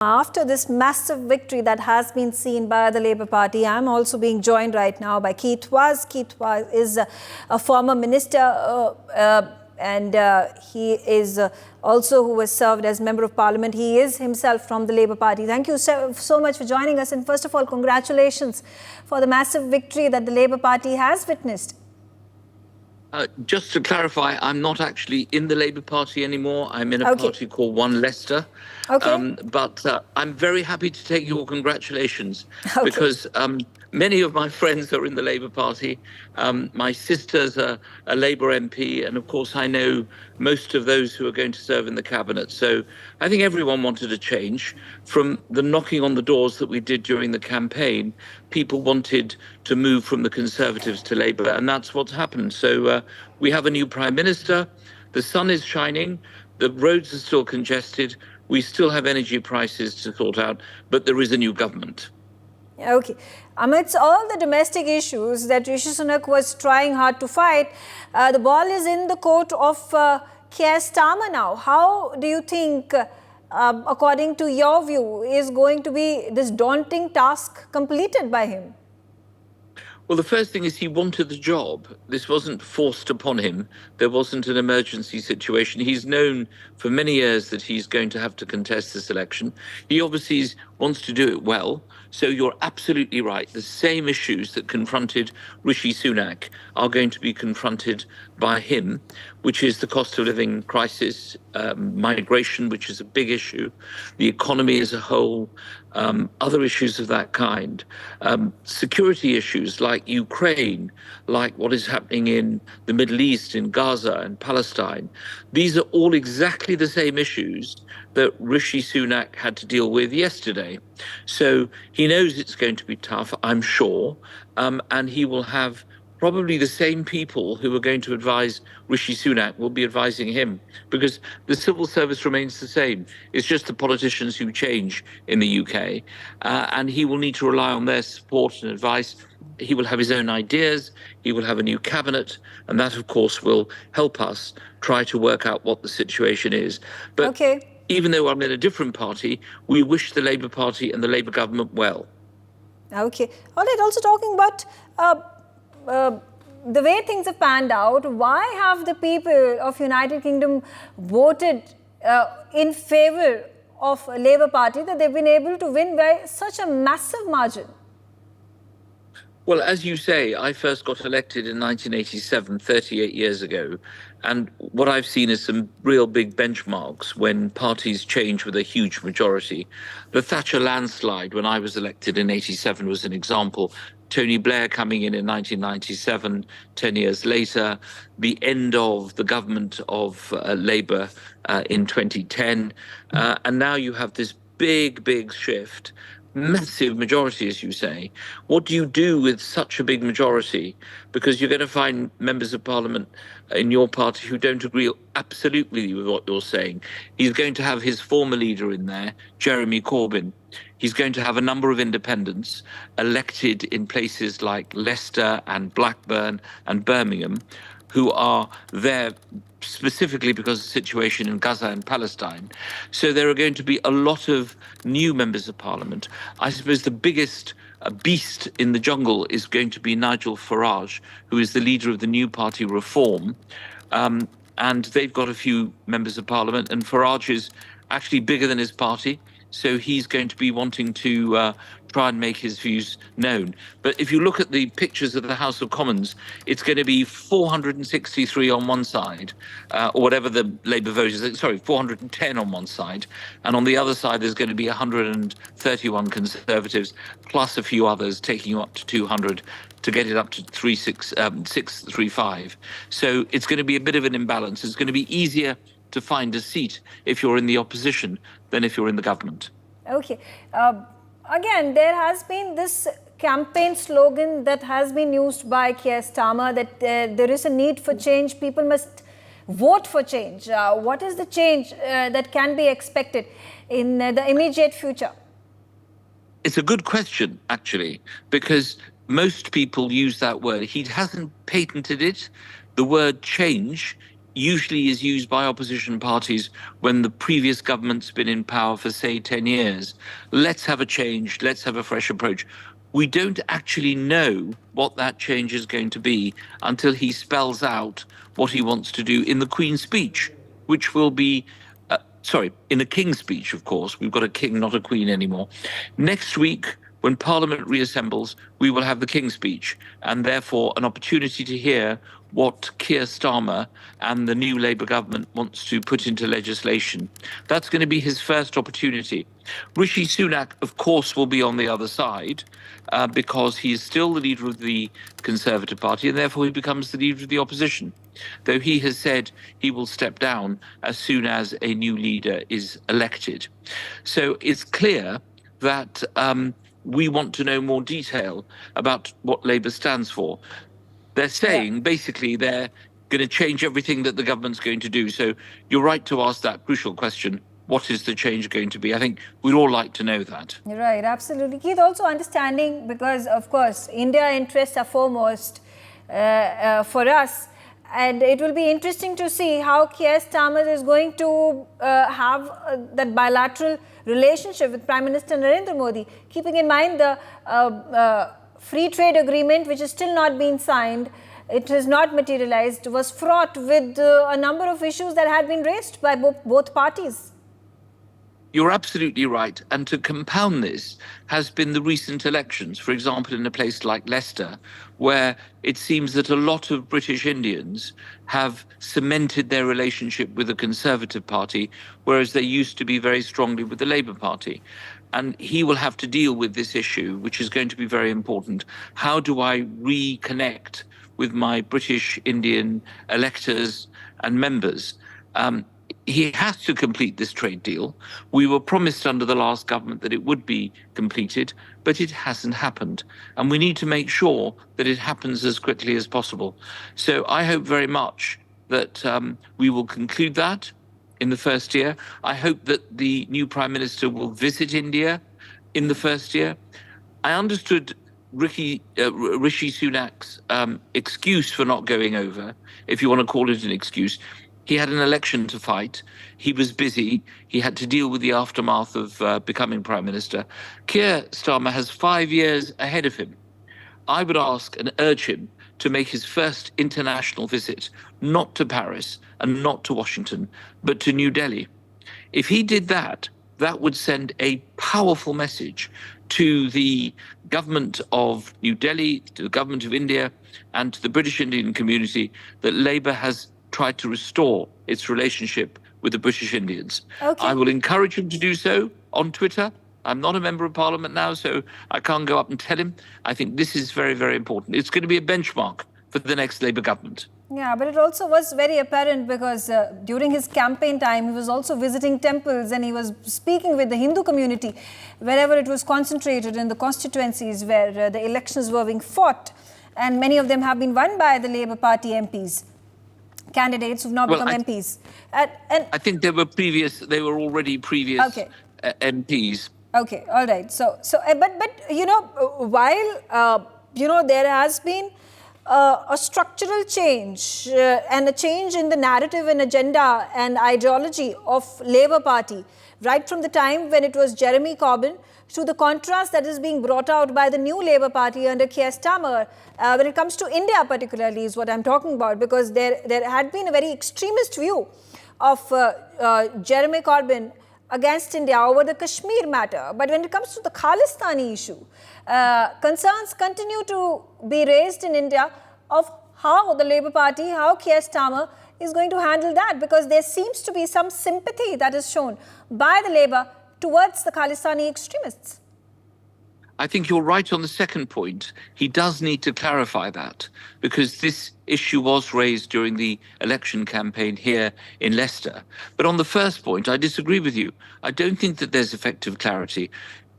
After this massive victory that has been seen by the Labour Party, I'm also being joined right now by Keir. Keir is a former minister and he is also who has served as Member of Parliament. He is himself from the Labour Party. Thank you so much for joining us. And first of all, congratulations for the massive victory that the Labour Party has witnessed. Just to clarify, I'm not actually in the Labour Party anymore. I'm in a party called One Leicester. But I'm very happy to take your congratulations because many of my friends are in the Labour Party. My sister's a Labour MP, and of course I know most of those who are going to serve in the cabinet. So I think everyone wanted a change. From the knocking on the doors that we did during the campaign, people wanted to move from the Conservatives to Labour, and that's what's happened. So we have a new Prime Minister, the sun is shining, the roads are still congested, we still have energy prices to sort out, but there is a new government. Okay. Amidst all the domestic issues that Rishi Sunak was trying hard to fight, the ball is in the court of Keir Starmer now. How do you think, according to your view, is going to be this daunting task completed by him? Well, the first thing is he wanted the job. This wasn't forced upon him. There wasn't an emergency situation. He's known for many years that he's going to have to contest this election. He obviously wants to do it well. So you're absolutely right. The same issues that confronted Rishi Sunak are going to be confronted by him, which is the cost of living crisis, migration, which is a big issue, the economy as a whole, other issues of that kind, security issues like Ukraine, like what is happening in the Middle East, in Gaza and Palestine. These are all exactly the same issues that Rishi Sunak had to deal with yesterday. So he knows it's going to be tough, I'm sure, and he will have probably the same people who are going to advise Rishi Sunak will be advising him, because the civil service remains the same. It's just the politicians who change in the UK, and he will need to rely on their support and advice. He will have his own ideas, he will have a new cabinet, and that, of course, will help us try to work out what the situation is. But even though I'm in a different party, we wish the Labour Party and the Labour government well. Okay. All right. Also talking about the way things have panned out, why have the people of United Kingdom voted in favour of a Labour Party that they've been able to win by such a massive margin? Well, as you say, I first got elected in 1987, 38 years ago. And what I've seen is some real big benchmarks when parties change with a huge majority. The Thatcher landslide when I was elected in 87 was an example. Tony Blair coming in 1997, 10 years later, the end of the government of Labour in 2010. And now you have this big shift. Massive majority, as you say. What do you do with such a big majority? Because you're going to find members of parliament in your party who don't agree absolutely with what you're saying. He's going to have his former leader in there, Jeremy Corbyn. He's going to have a number of independents elected in places like Leicester and Blackburn and Birmingham, who are there specifically because of the situation in Gaza and Palestine. So there are going to be a lot of new members of parliament. I suppose the biggest beast in the jungle is going to be Nigel Farage, who is the leader of the new party Reform. And they've got a few members of parliament, and Farage is actually bigger than his party. So he's going to be wanting to try and make his views known. But if you look at the pictures of the House of Commons, it's going to be 463 on one side, or whatever the Labour vote is, 410 on one side. And on the other side, there's going to be 131 Conservatives, plus a few others, taking you up to 200 to get it up to 635. So it's going to be a bit of an imbalance. It's going to be easier to find a seat if you're in the opposition than if you're in the government. Okay. Again, there has been this campaign slogan that has been used by Keir Starmer that there is a need for change. People must vote for change. What is the change that can be expected in the immediate future? It's a good question, actually, because most people use that word. He hasn't patented it. The word change usually is used by opposition parties when the previous government's been in power for, say, 10 years. Let's have a change. Let's have a fresh approach. We don't actually know what that change is going to be until he spells out what he wants to do in the Queen's speech, which will be, in a King's speech, of course. We've got a king, not a queen anymore. Next week, when Parliament reassembles, we will have the King's speech, and therefore an opportunity to hear what Keir Starmer and the new Labour government wants to put into legislation. That's going to be his first opportunity. Rishi Sunak, of course, will be on the other side because he is still the leader of the Conservative Party, and therefore he becomes the leader of the opposition, though he has said he will step down as soon as a new leader is elected. So it's clear that we want to know more detail about what Labour stands for. They're saying basically they're going to change everything that the government's going to do. So you're right to ask that crucial question. What is the change going to be? I think we'd all like to know that. Right, absolutely. Keith, also understanding, because of course India interests are foremost for us, and it will be interesting to see how Keir Starmer is going to have that bilateral relationship with Prime Minister Narendra Modi, keeping in mind the free trade agreement, which is still not being signed. It has not materialized, was fraught with a number of issues that had been raised by both parties. You're absolutely right. And to compound this has been the recent elections, for example, in a place like Leicester, where it seems that a lot of British Indians have cemented their relationship with the Conservative Party, whereas they used to be very strongly with the Labour Party. And he will have to deal with this issue, which is going to be very important. How do I reconnect with my British Indian electors and members? He has to complete this trade deal. We were promised under the last government that it would be completed, but it hasn't happened. And we need to make sure that it happens as quickly as possible. So I hope very much that we will conclude that in the first year. I hope that the new Prime Minister will visit India in the first year. I understood Rishi Sunak's excuse for not going over, if you want to call it an excuse. He had an election to fight. He was busy. He had to deal with the aftermath of becoming Prime Minister. Keir Starmer has 5 years ahead of him. I would ask and urge him to make his first international visit, not to Paris and not to Washington, but to New Delhi. If he did that, that would send a powerful message to the government of New Delhi, to the government of India, and to the British Indian community that Labour has tried to restore its relationship with the British Indians. Okay. I will encourage him to do so on Twitter. I'm not a member of Parliament now, so I can't go up and tell him. I think this is very, very important. It's going to be a benchmark for the next Labour government. Yeah, but it also was very apparent because during his campaign time, he was also visiting temples and he was speaking with the Hindu community wherever it was concentrated in the constituencies where the elections were being fought. And many of them have been won by the Labour Party MPs, candidates who've now become MPs. And I think they were already previous MPs. Okay, all right. But you know, while there has been a structural change and a change in the narrative and agenda and ideology of Labour Party, right from the time when it was Jeremy Corbyn to the contrast that is being brought out by the new Labour Party under Keir Starmer, when it comes to India particularly is what I'm talking about, because there had been a very extremist view of Jeremy Corbyn against India over the Kashmir matter. But when it comes to the Khalistani issue, concerns continue to be raised in India of how the Labour Party, how Keir Starmer is going to handle that, because there seems to be some sympathy that is shown by the Labour towards the Khalistani extremists. I think you're right on the second point. He does need to clarify that, because this issue was raised during the election campaign here in Leicester. But on the first point, I disagree with you. I don't think that there's effective clarity.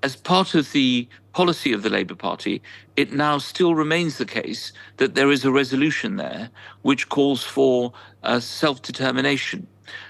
As part of the policy of the Labour Party, it now still remains the case that there is a resolution there which calls for self-determination.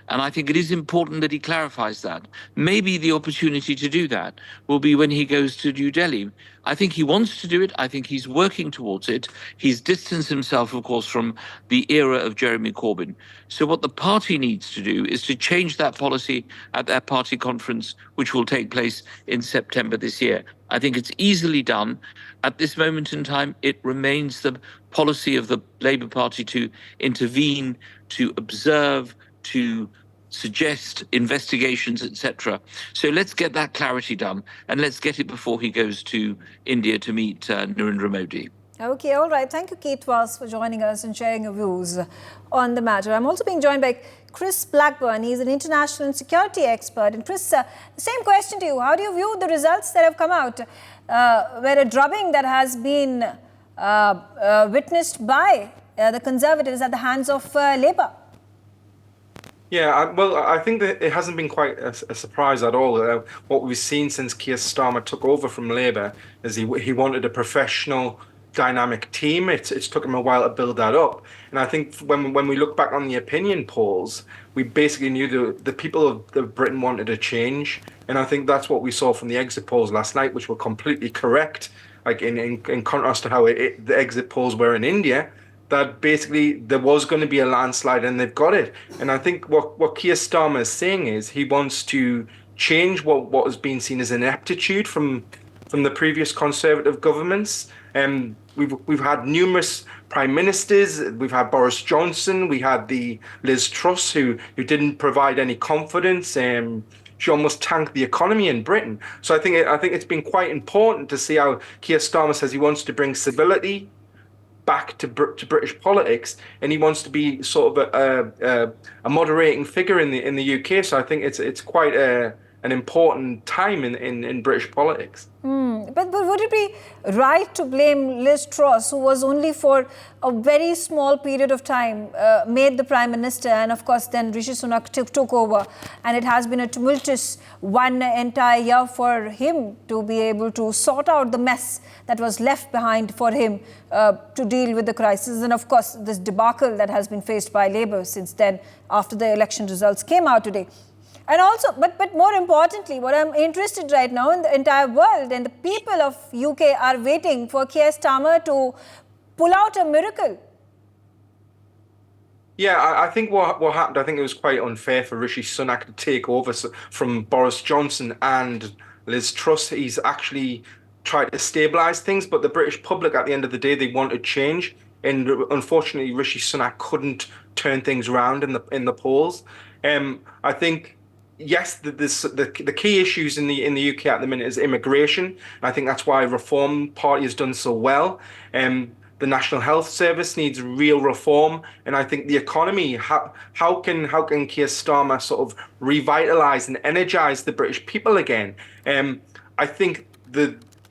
And I think it is important that he clarifies that. Maybe the opportunity to do that will be when he goes to New Delhi. I think he wants to do it. I think he's working towards it. He's distanced himself, of course, from the era of Jeremy Corbyn. So what the party needs to do is to change that policy at their party conference, which will take place in September this year. I think it's easily done. At this moment in time, it remains the policy of the Labour Party to intervene, to observe, to suggest investigations, etc. So let's get that clarity done, and let's get it before he goes to India to meet Narendra Modi. Okay, all right. Thank you, Keith Voss, for joining us and sharing your views on the matter. I'm also being joined by Chris Blackburn. He's an international and security expert. And Chris, the same question to you. How do you view the results that have come out, where a drubbing that has been witnessed by the Conservatives at the hands of Labour? Yeah, well, I think that it hasn't been quite a surprise at all. What we've seen since Keir Starmer took over from Labour is he wanted a professional, dynamic team. It's took him a while to build that up. And I think when we look back on the opinion polls, we basically knew the people of Britain wanted a change. And I think that's what we saw from the exit polls last night, which were completely correct. Like in contrast to how the exit polls were in India, that basically there was going to be a landslide and they've got it. And I think what Keir Starmer is saying is he wants to change what has been seen as ineptitude from the previous Conservative governments. We've had numerous prime ministers. We've had Boris Johnson. We had the Liz Truss who didn't provide any confidence. She almost tanked the economy in Britain. So I think it's been quite important to see how Keir Starmer says he wants to bring civility back to British politics, and he wants to be sort of a moderating figure in the UK. So I think it's quite an important time in British politics. But would it be right to blame Liz Truss, who was only for a very small period of time made the Prime Minister, and of course then Rishi Sunak took over, and it has been a tumultuous one entire year for him to be able to sort out the mess that was left behind for him to deal with the crisis, and of course this debacle that has been faced by Labour since then after the election results came out today. And also, but more importantly, what I'm interested right now in the entire world and the people of UK are waiting for Keir Starmer to pull out a miracle. Yeah, I think what happened, I think it was quite unfair for Rishi Sunak to take over from Boris Johnson and Liz Truss. He's actually tried to stabilise things, but the British public, at the end of the day, they wanted change. And unfortunately, Rishi Sunak couldn't turn things around in the polls. I think, yes, the key issues in the UK at the minute is immigration. And I think that's why Reform Party has done so well. The National Health Service needs real reform, and I think the economy. How can Keir Starmer sort of revitalise and energise the British people again? I think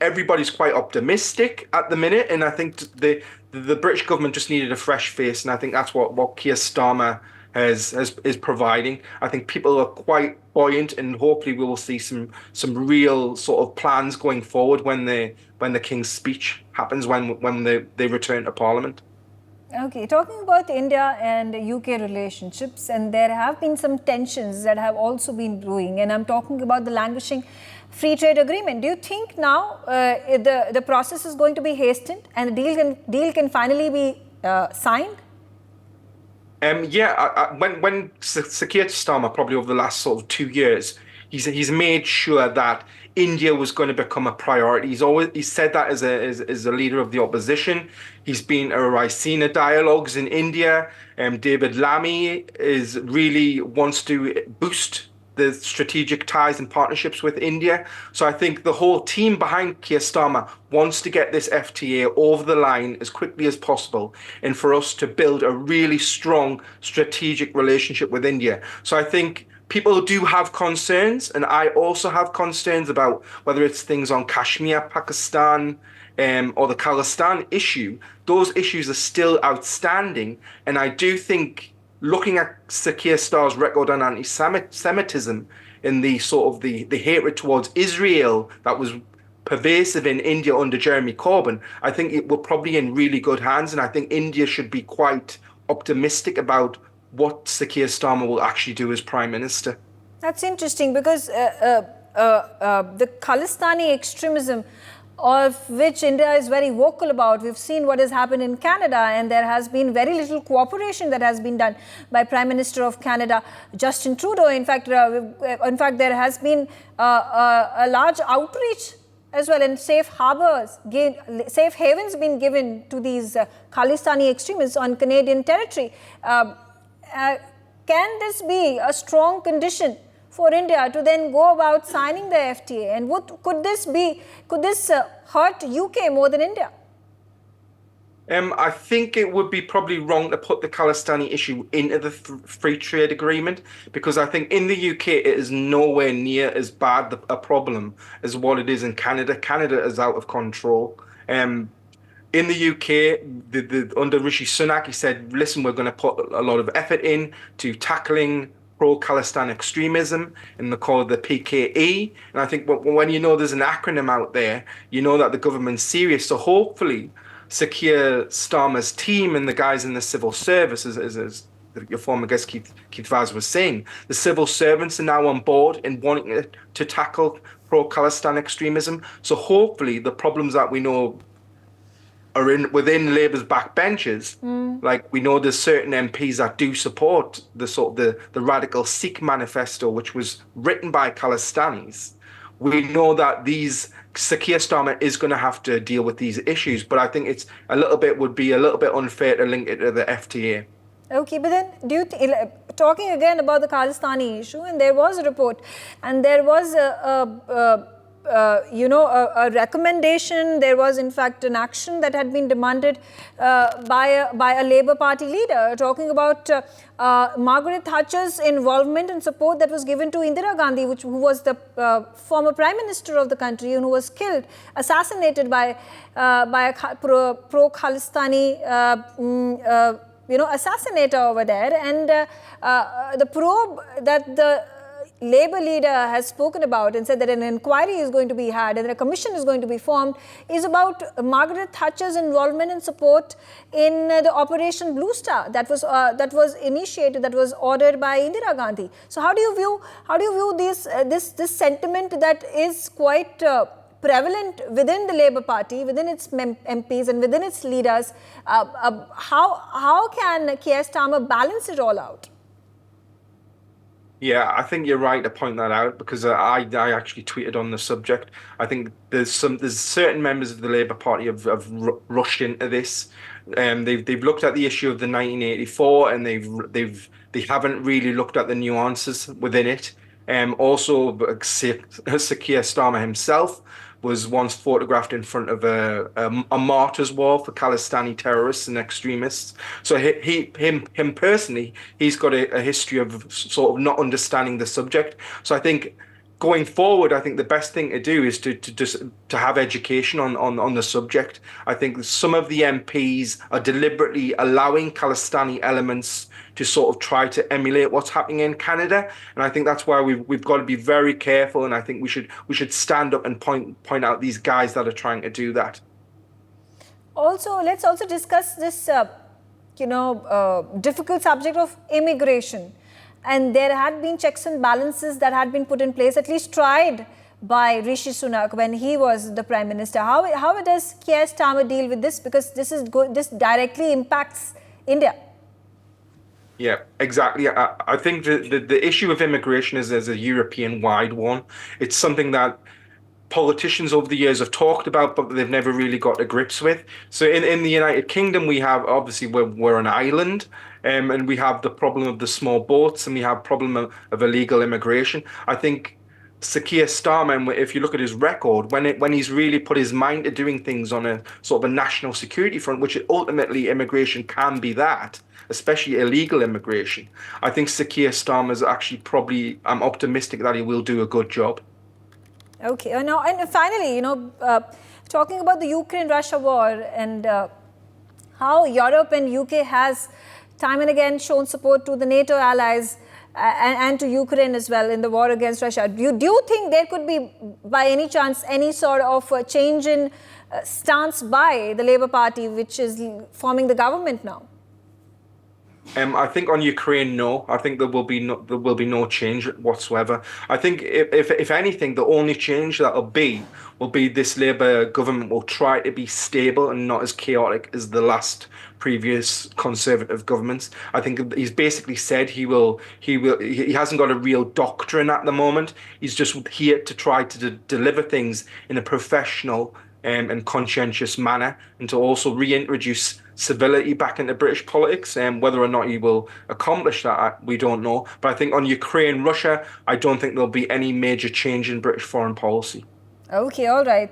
everybody's quite optimistic at the minute, and I think the British government just needed a fresh face, and I think that's what Keir Starmer is providing. I think people are quite buoyant, and hopefully we will see some real sort of plans going forward when the King's speech happens, when they return to Parliament. Okay, talking about India and UK relationships, and there have been some tensions that have also been brewing, and I'm talking about the languishing free trade agreement. Do you think now the process is going to be hastened and the deal can finally be signed? When Keir Starmer, probably over the last sort of 2 years, he's made sure that India was going to become a priority. He's said that as a leader of the opposition. He's been at Raisina dialogues in India. David Lammy really wants to boost the strategic ties and partnerships with India. So I think the whole team behind Keir Starmer wants to get this FTA over the line as quickly as possible, and for us to build a really strong strategic relationship with India. So I think people do have concerns, and I also have concerns about whether it's things on Kashmir, Pakistan, or the Khalistan issue. Those issues are still outstanding, and I do think, looking at Sir Keir Starmer's record on anti-Semitism and the sort of the hatred towards Israel that was pervasive in India under Jeremy Corbyn, I think it will probably in really good hands, and I think India should be quite optimistic about what Sir Keir Starmer will actually do as Prime Minister. That's interesting because the Khalistani extremism, of which India is very vocal about. We've seen what has happened in Canada, and there has been very little cooperation that has been done by Prime Minister of Canada, Justin Trudeau. In fact, there has been a large outreach as well, and safe havens been given to these Khalistani extremists on Canadian territory. Can this be a strong condition for India to then go about signing the FTA? And could this hurt UK more than India? I think it would be probably wrong to put the Khalistani issue into the free trade agreement, because I think in the UK it is nowhere near as bad a problem as what it is in Canada. Canada is out of control. In the UK, under Rishi Sunak, he said, listen, we're going to put a lot of effort in to tackling pro-Khalistan extremism, and they call it the PKE. And I think when you know there's an acronym out there, you know that the government's serious. So hopefully Sir Keir Starmer's team and the guys in the civil service, as your former guest Keith Vaz was saying, the civil servants are now on board and wanting to tackle pro-Khalistan extremism. So hopefully the problems that we know are within Labour's backbenches. Like, we know there's certain MPs that do support the radical Sikh manifesto, which was written by Khalistanis. We know that Sir Keir Starmer is going to have to deal with these issues, but I think would be a little bit unfair to link it to the FTA. Okay, but then talking again about the Khalistani issue, and there was a report, and there was a recommendation. There was, in fact, an action that had been demanded by a Labour Party leader, talking about Margaret Thatcher's involvement and support that was given to Indira Gandhi, who was the former Prime Minister of the country, and who was assassinated by a pro-Khalistani assassinator over there. And the probe that the Labour leader has spoken about and said that an inquiry is going to be had and a commission is going to be formed is about Margaret Thatcher's involvement and support in the Operation Blue Star that was initiated, that was ordered by Indira Gandhi. So how do you view this sentiment that is quite prevalent within the Labour Party, within its MPs and within its leaders? How can Keir Starmer balance it all out? Yeah, I think you're right to point that out, because I actually tweeted on the subject. I think there's certain members of the Labour Party have rushed into this. They've looked at the issue of the 1984, and they haven't really looked at the nuances within it. Also, Sir Keir Starmer himself was once photographed in front of a martyrs wall for Khalistani terrorists and extremists. So him personally, he's got a history of sort of not understanding the subject. So I think going forward, I think the best thing to do is to have education on the subject. I think some of the MPs are deliberately allowing Khalistani elements to sort of try to emulate what's happening in Canada, and I think that's why we've got to be very careful. And I think we should stand up and point out these guys that are trying to do that. Also, let's also discuss this difficult subject of immigration. And there had been checks and balances that had been put in place, at least tried by Rishi Sunak when he was the Prime Minister. How does Keir Starmer deal with this? Because this directly impacts India. Yeah, exactly. I think the issue of immigration is a European-wide one. It's something that politicians over the years have talked about, but they've never really got to grips with. So in the United Kingdom, we have, obviously, we're an island, and we have the problem of the small boats, and we have problem of illegal immigration. I think Sir Keir Starmer, if you look at his record, when he's really put his mind to doing things on a sort of a national security front, which ultimately immigration can be that, especially illegal immigration, I think Sir Keir Starmer is actually I'm optimistic that he will do a good job. Okay, and finally, talking about the Ukraine-Russia war and how Europe and UK has time and again shown support to the NATO allies and to Ukraine as well in the war against Russia. Do you think there could be, by any chance, any sort of change in stance by the Labour Party, which is forming the government now? I think on Ukraine, no. I think there will be no change whatsoever. I think if anything, the only change will be this Labour government will try to be stable and not as chaotic as the last previous Conservative governments. I think he's basically said he hasn't got a real doctrine at the moment. He's just here to try to deliver things in a professional and conscientious manner, and to also reintroduce civility back into British politics. And whether or not he will accomplish that, we don't know. But I think on Ukraine, Russia, I don't think there'll be any major change in British foreign policy. Okay, all right.